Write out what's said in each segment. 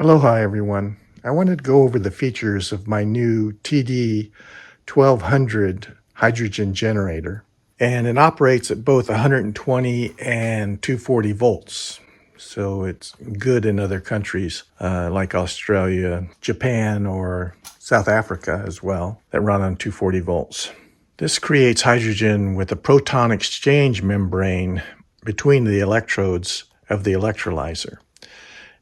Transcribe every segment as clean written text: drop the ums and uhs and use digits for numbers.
Aloha everyone. I wanted to go over the features of my new TD1200 Hydrogen Generator. And it operates at both 120 and 240 volts. So it's good in other countries like Australia, Japan, or South Africa as well that run on 240 volts. This creates hydrogen with a proton exchange membrane between the electrodes of the electrolyzer.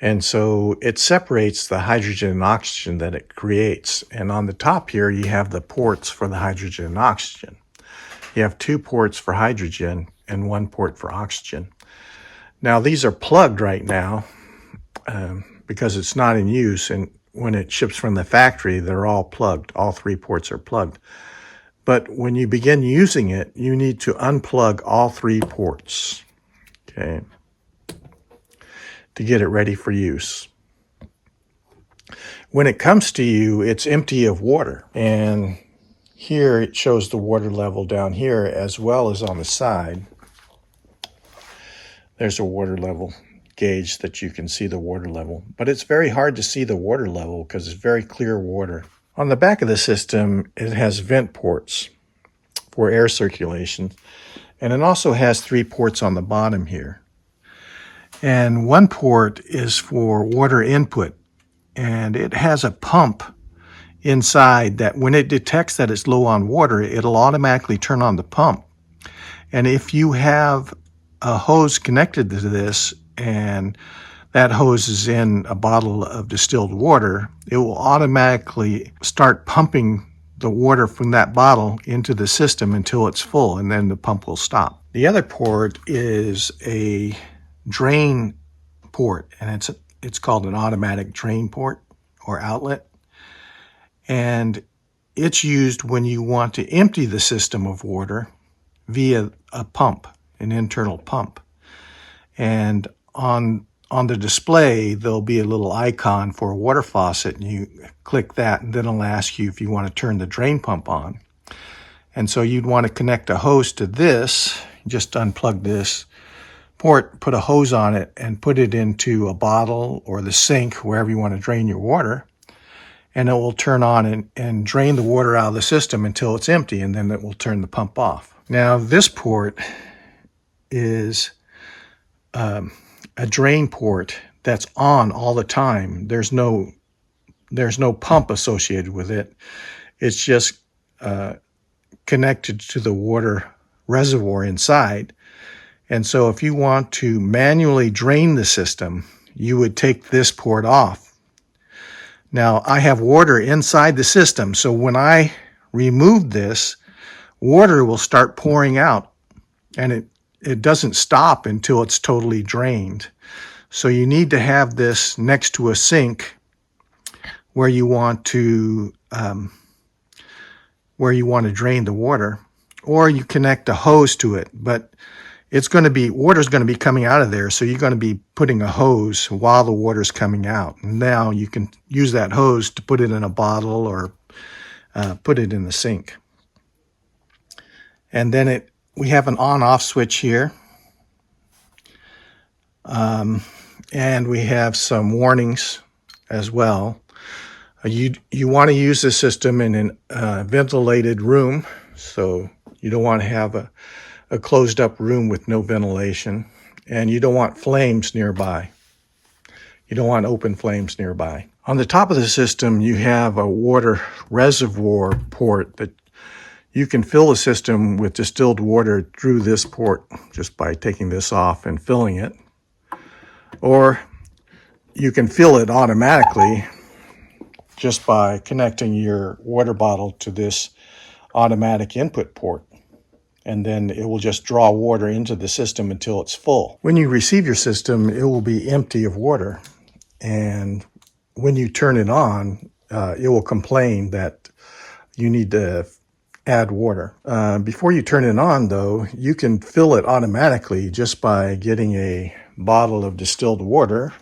And so it separates the hydrogen and oxygen that it creates. And on the top here, you have the ports for the hydrogen and oxygen. You have 2 ports for hydrogen and 1 port for oxygen. Now, these are plugged right now because it's not in use. And when it ships from the factory, they're all plugged. All 3 ports are plugged. But when you begin using it, you need to unplug all 3 ports. Okay, to get it ready for use. When it comes to you, it's empty of water. And here it shows the water level down here as well as on the side. There's a water level gauge that you can see the water level. But it's very hard to see the water level because it's very clear water. On the back of the system, it has vent ports for air circulation. And it also has 3 ports on the bottom here. And 1 port is for water input, and it has a pump inside that when it detects that it's low on water, it'll automatically turn on the pump. And if you have a hose connected to this and that hose is in a bottle of distilled water, it will automatically start pumping the water from that bottle into the system until it's full, and then the pump will stop. The other port is a drain port, and it's called an automatic drain port or outlet, and it's used when you want to empty the system of water via a pump, an internal pump. And on the display there'll be a little icon for a water faucet, and you click that, and then it'll ask you if you want to turn the drain pump on. And so you'd want to connect a hose to this. Just unplug this port, put a hose on it, and put it into a bottle or the sink, wherever you want to drain your water, and it will turn on and drain the water out of the system until it's empty, and then it will turn the pump off. Now, this port is a drain port that's on all the time. There's no pump associated with it. It's just connected to the water reservoir inside. And so if you want to manually drain the system, you would take this port off. Now, I have water inside the system, so when I remove this, water will start pouring out, and it doesn't stop until it's totally drained. So you need to have this next to a sink where you want to drain the water, or you connect a hose to it, but water's going to be coming out of there, so you're going to be putting a hose while the water's coming out. Now you can use that hose to put it in a bottle or put it in the sink. And then we have an on-off switch here. And we have some warnings as well. You want to use this system in a ventilated room, so you don't want to have a closed up room with no ventilation, and you don't want flames nearby. You don't want open flames nearby. On the top of the system, you have a water reservoir port that you can fill the system with distilled water through this port just by taking this off and filling it. Or you can fill it automatically just by connecting your water bottle to this automatic input port. And then it will just draw water into the system until it's full. When you receive your system, it will be empty of water. And when you turn it on, it will complain that you need to add water. Before you turn it on, though, you can fill it automatically just by getting a bottle of distilled water.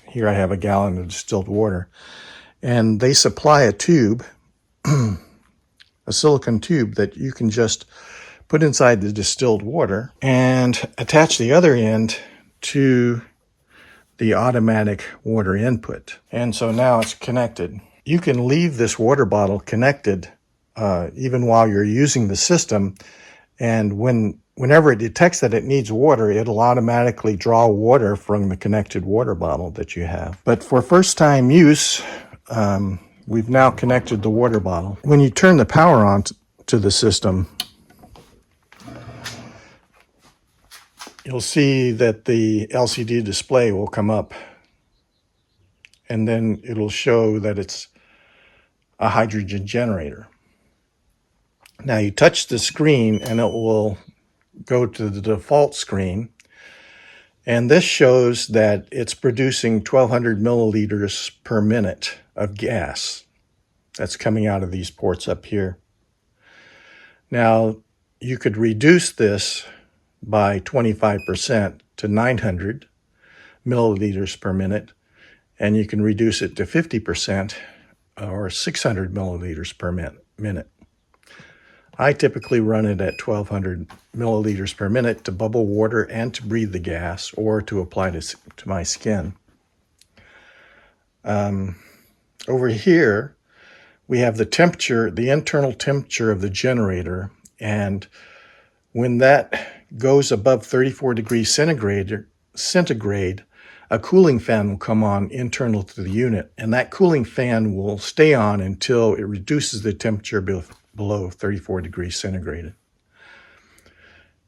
Here I have a gallon of distilled water. And they supply a tube, a silicone tube that you can just put inside the distilled water and attach the other end to the automatic water input. And so now it's connected. You can leave this water bottle connected even while you're using the system, and whenever it detects that it needs water, it'll automatically draw water from the connected water bottle that you have. But for first time use, we've now connected the water bottle. When you turn the power on to the system, you'll see that the LCD display will come up, and then it'll show that it's a hydrogen generator. Now you touch the screen and it will go to the default screen, and this shows that it's producing 1200 milliliters per minute of gas that's coming out of these ports up here. Now you could reduce this by 25% to 900 milliliters per minute, and you can reduce it to 50% or 600 milliliters per minute. I typically run it at 1200 milliliters per minute to bubble water and to breathe the gas, or to apply to my skin. Over here, we have the temperature, the internal temperature of the generator, and when that goes above 34 degrees centigrade, a cooling fan will come on internal to the unit, and that cooling fan will stay on until it reduces the temperature below 34 degrees centigrade.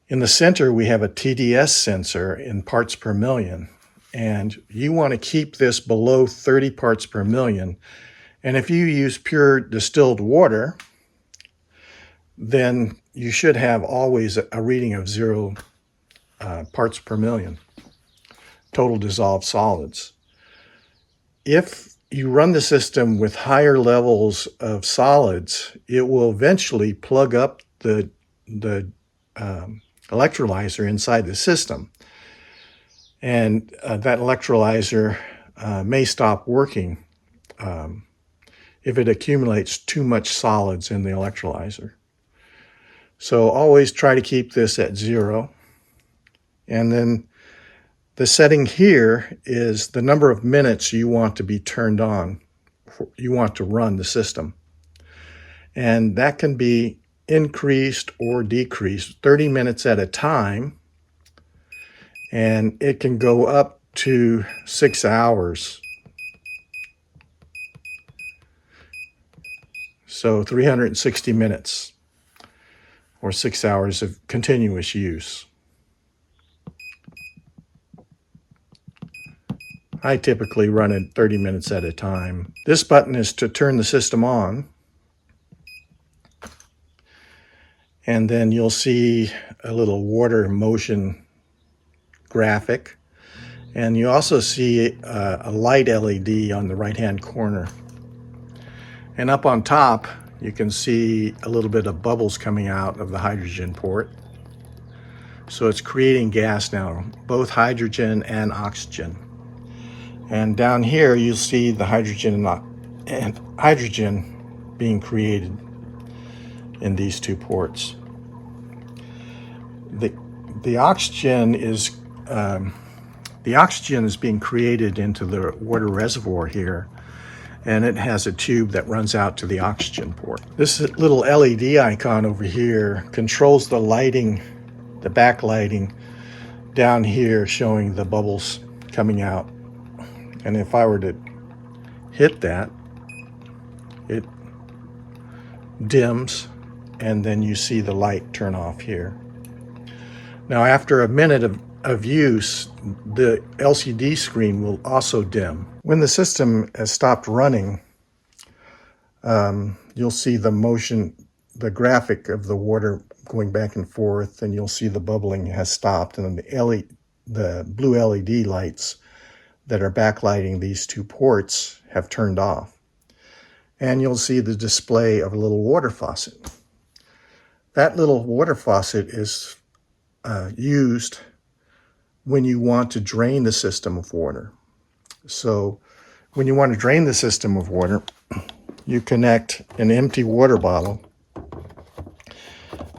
In the center, we have a TDS sensor in parts per million, and you want to keep this below 30 parts per million. And if you use pure distilled water, then you should have always a reading of 0 parts per million, total dissolved solids. If you run the system with higher levels of solids, it will eventually plug up the electrolyzer inside the system. And that electrolyzer may stop working if it accumulates too much solids in the electrolyzer. So always try to keep this at 0. And then the setting here is the number of minutes you want to be turned on, you want to run the system. And that can be increased or decreased 30 minutes at a time. And it can go up to 6 hours. So 360 minutes or 6 hours of continuous use. I typically run it 30 minutes at a time. This button is to turn the system on. And then you'll see a little water motion graphic. And you also see a light LED on the right-hand corner. And up on top, you can see a little bit of bubbles coming out of the hydrogen port. So it's creating gas now, both hydrogen and oxygen. And down here, you'll see the hydrogen being created in these two ports. The oxygen is being created into the water reservoir here, and it has a tube that runs out to the oxygen port. This little LED icon over here controls the lighting, the backlighting down here, showing the bubbles coming out. And if I were to hit that, it dims, and then you see the light turn off here. Now, after a minute of use, the LCD screen will also dim. When the system has stopped running, you'll see the motion, the graphic of the water going back and forth, and you'll see the bubbling has stopped, and the blue LED lights that are backlighting these two ports have turned off. And you'll see the display of a little water faucet. That little water faucet is used when you want to drain the system of water. So when you want to drain the system of water, you connect an empty water bottle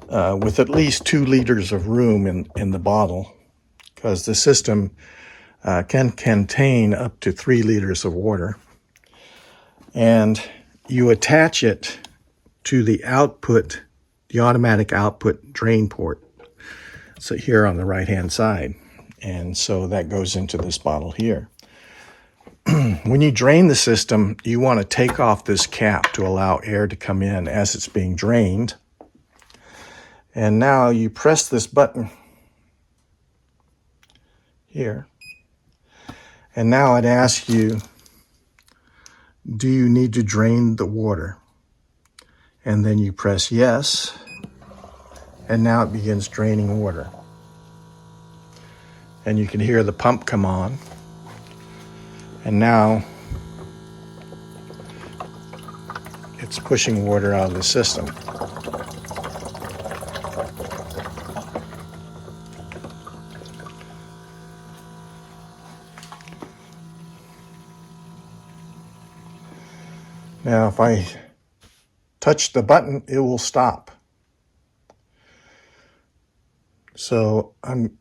with at least 2 liters of room in the bottle, because the system can contain up to 3 liters of water. And you attach it to the output, the automatic output drain port. So here on the right-hand side. And so that goes into this bottle here. When you drain the system, you want to take off this cap to allow air to come in as it's being drained. And now you press this button here. And now it asks you, do you need to drain the water? And then you press yes. And now it begins draining water. And you can hear the pump come on. And now it's pushing water out of the system. Now, if I touch the button, it will stop. So I'm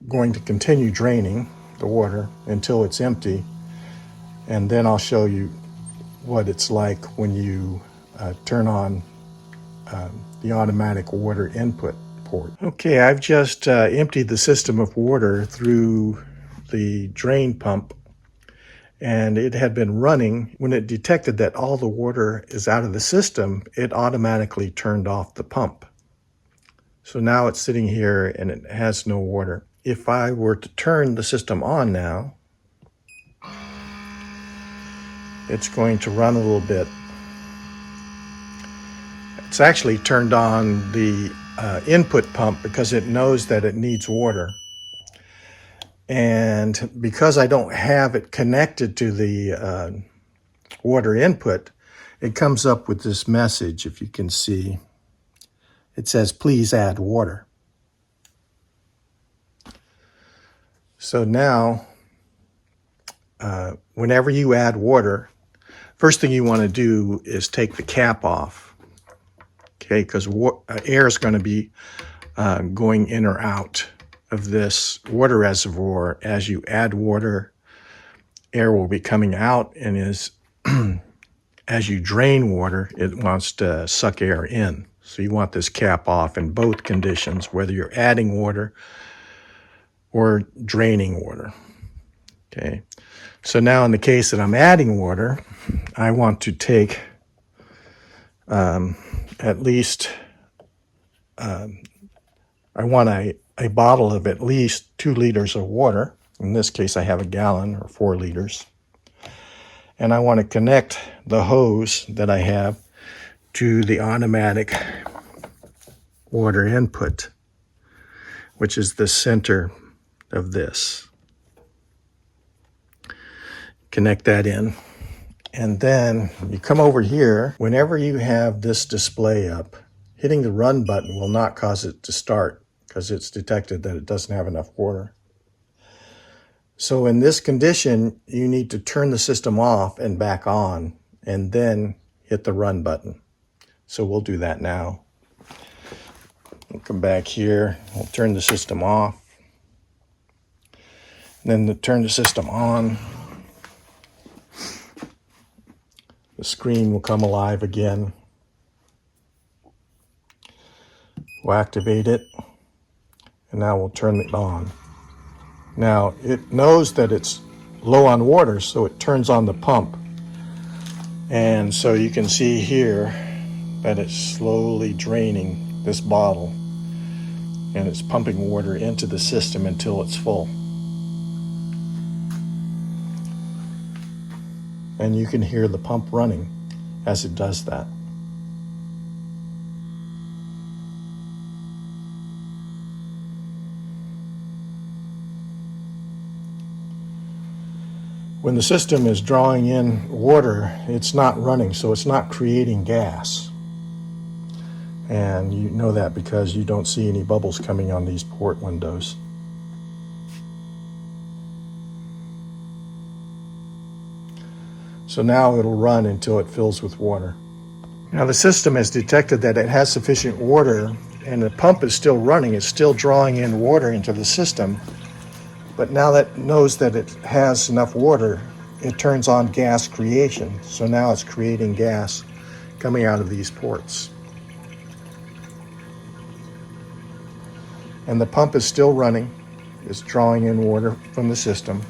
going to continue draining the water until it's empty, and then I'll show you what it's like when you turn on the automatic water input port. Okay, I've just emptied the system of water through the drain pump, and it had been running. When it detected that all the water is out of the system, it automatically turned off the pump. So now it's sitting here and it has no water. If I were to turn the system on now, it's going to run a little bit. It's actually turned on the input pump because it knows that it needs water. And because I don't have it connected to the water input, it comes up with this message, if you can see. It says, please add water. So now, whenever you add water, first thing you want to do is take the cap off, okay? Because air is going to be going in or out of this water reservoir. As you add water, air will be coming out, and as you drain water, it wants to suck air in. So you want this cap off in both conditions, whether you're adding water or draining water. Okay, so now in the case that I'm adding water, I want to take at least, I want a bottle of at least 2 liters of water. In this case, I have a gallon or 4 liters. And I want to connect the hose that I have to the automatic water input, which is the center of this. Connect that in. And then you come over here. Whenever you have this display up, hitting the run button will not cause it to start because it's detected that it doesn't have enough water. So in this condition, you need to turn the system off and back on, and then hit the run button. So we'll do that now. We'll come back here. We'll turn the system off. Then turn the system on. The screen will come alive again. We'll activate it, and now we'll turn it on. Now, it knows that it's low on water, so it turns on the pump. And so you can see here that it's slowly draining this bottle, and it's pumping water into the system until it's full. And you can hear the pump running as it does that. When the system is drawing in water, it's not running, so it's not creating gas. And you know that because you don't see any bubbles coming on these port windows. So now it'll run until it fills with water. Now the system has detected that it has sufficient water, and the pump is still running. It's still drawing in water into the system. But now that it knows that it has enough water, it turns on gas creation. So now it's creating gas coming out of these ports. And the pump is still running. It's drawing in water from the system.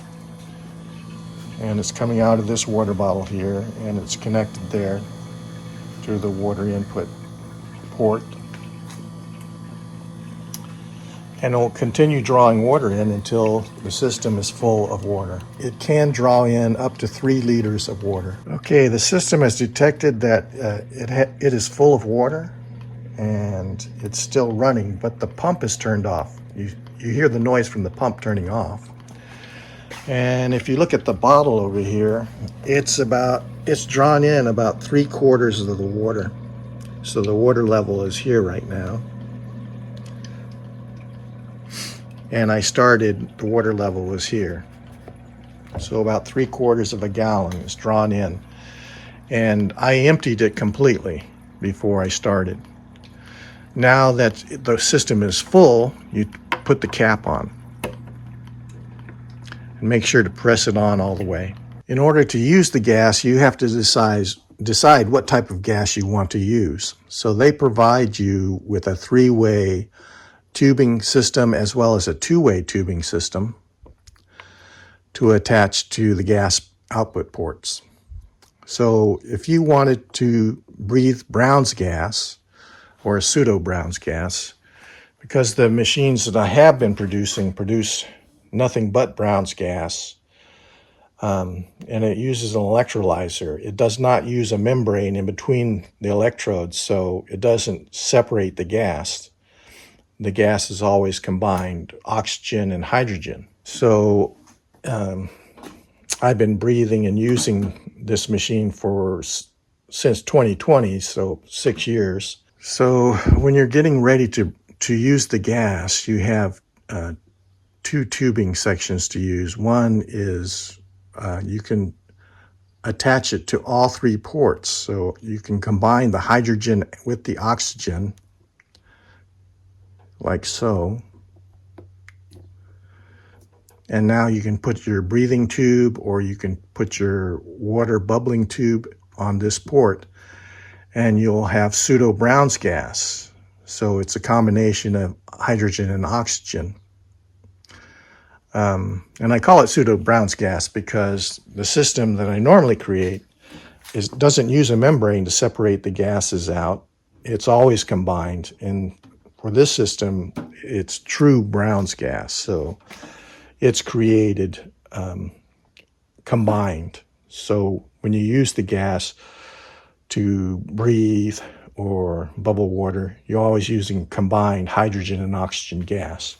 And it's coming out of this water bottle here, and it's connected there to the water input port. And it will continue drawing water in until the system is full of water. It can draw in up to 3 liters of water. Okay, the system has detected that it is full of water, and it's still running, but the pump is turned off. You hear the noise from the pump turning off. And if you look at the bottle over here, it's drawn in about 3/4 of the water. So the water level is here right now. And I started, the water level was here. So about 3/4 of a gallon is drawn in. And I emptied it completely before I started. Now that the system is full, you put the cap on. And make sure to press it on all the way. In order to use the gas, you have to decide what type of gas you want to use. So they provide you with a 3-way tubing system as well as a 2-way tubing system to attach to the gas output ports. So if you wanted to breathe Brown's gas or a pseudo Brown's gas, because the machines that I have been producing produce nothing but Brown's gas, and it uses an electrolyzer. It does not use a membrane in between the electrodes, so it doesn't separate the gas. The gas is always combined, oxygen and hydrogen. So I've been breathing and using this machine since 2020, so 6 years. So when you're getting ready to use the gas, you have 2 tubing sections to use. One is you can attach it to all 3 ports. So you can combine the hydrogen with the oxygen, like so. And now you can put your breathing tube or you can put your water bubbling tube on this port, and you'll have pseudo Brown's gas. So it's a combination of hydrogen and oxygen. And I call it pseudo Brown's gas because the system that I normally create doesn't use a membrane to separate the gases out. It's always combined. And for this system, it's true Brown's gas. So it's created combined. So when you use the gas to breathe or bubble water, you're always using combined hydrogen and oxygen gas.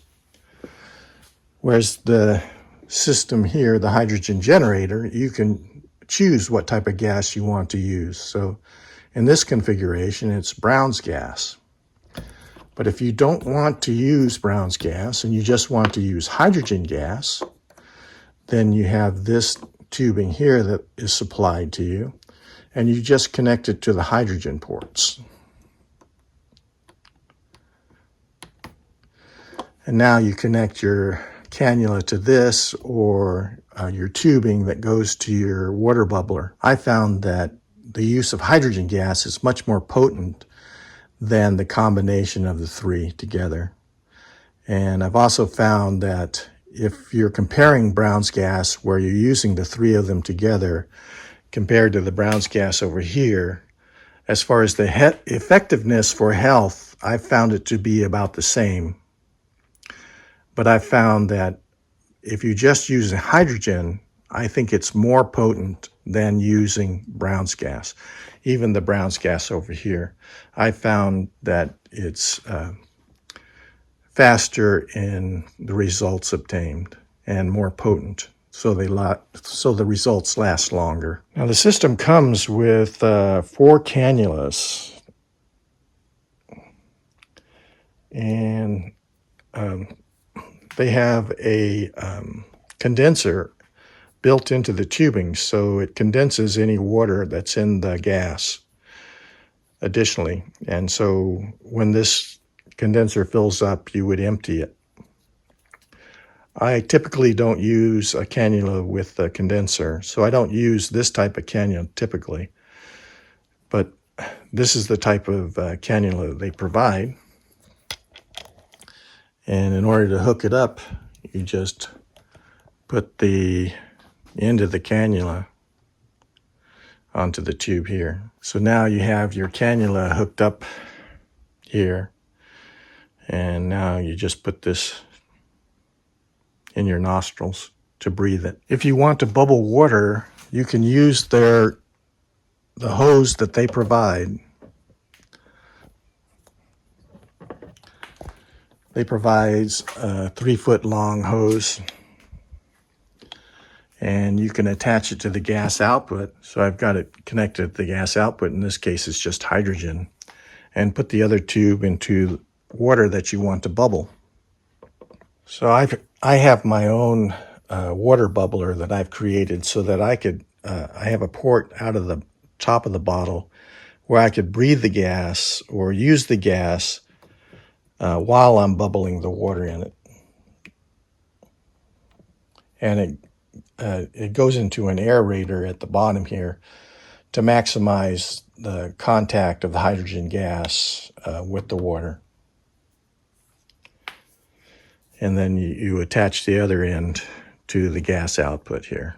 Whereas the system here, the hydrogen generator, you can choose what type of gas you want to use. So in this configuration, it's Brown's gas. But if you don't want to use Brown's gas and you just want to use hydrogen gas, then you have this tubing here that is supplied to you, and you just connect it to the hydrogen ports. And now you connect your cannula to this or your tubing that goes to your water bubbler. I found that the use of hydrogen gas is much more potent than the combination of the 3 together. And I've also found that if you're comparing Brown's gas where you're using the 3 of them together compared to the Brown's gas over here, as far as the effectiveness for health, I found it to be about the same. But I found that if you just use hydrogen, I think it's more potent than using Brown's gas. Even the Brown's gas over here, I found that it's faster in the results obtained and more potent. So the results last longer. Now the system comes with 4 cannulas, and they have a condenser built into the tubing, so it condenses any water that's in the gas additionally. And so when this condenser fills up, you would empty it. I typically don't use a cannula with a condenser, so I don't use this type of cannula typically. But this is the type of cannula they provide. And in order to hook it up, you just put the end of the cannula onto the tube here. So now you have your cannula hooked up here. And now you just put this in your nostrils to breathe it. If you want to bubble water, you can use the hose that they provide. They provide a 3-foot long hose, and you can attach it to the gas output. So I've got it connected to the gas output. In this case, it's just hydrogen, and put the other tube into water that you want to bubble. So I have my own water bubbler that I've created so that I have a port out of the top of the bottle where I could breathe the gas or use the gas while I'm bubbling the water in it. And it goes into an aerator at the bottom here to maximize the contact of the hydrogen gas with the water. And then you attach the other end to the gas output here.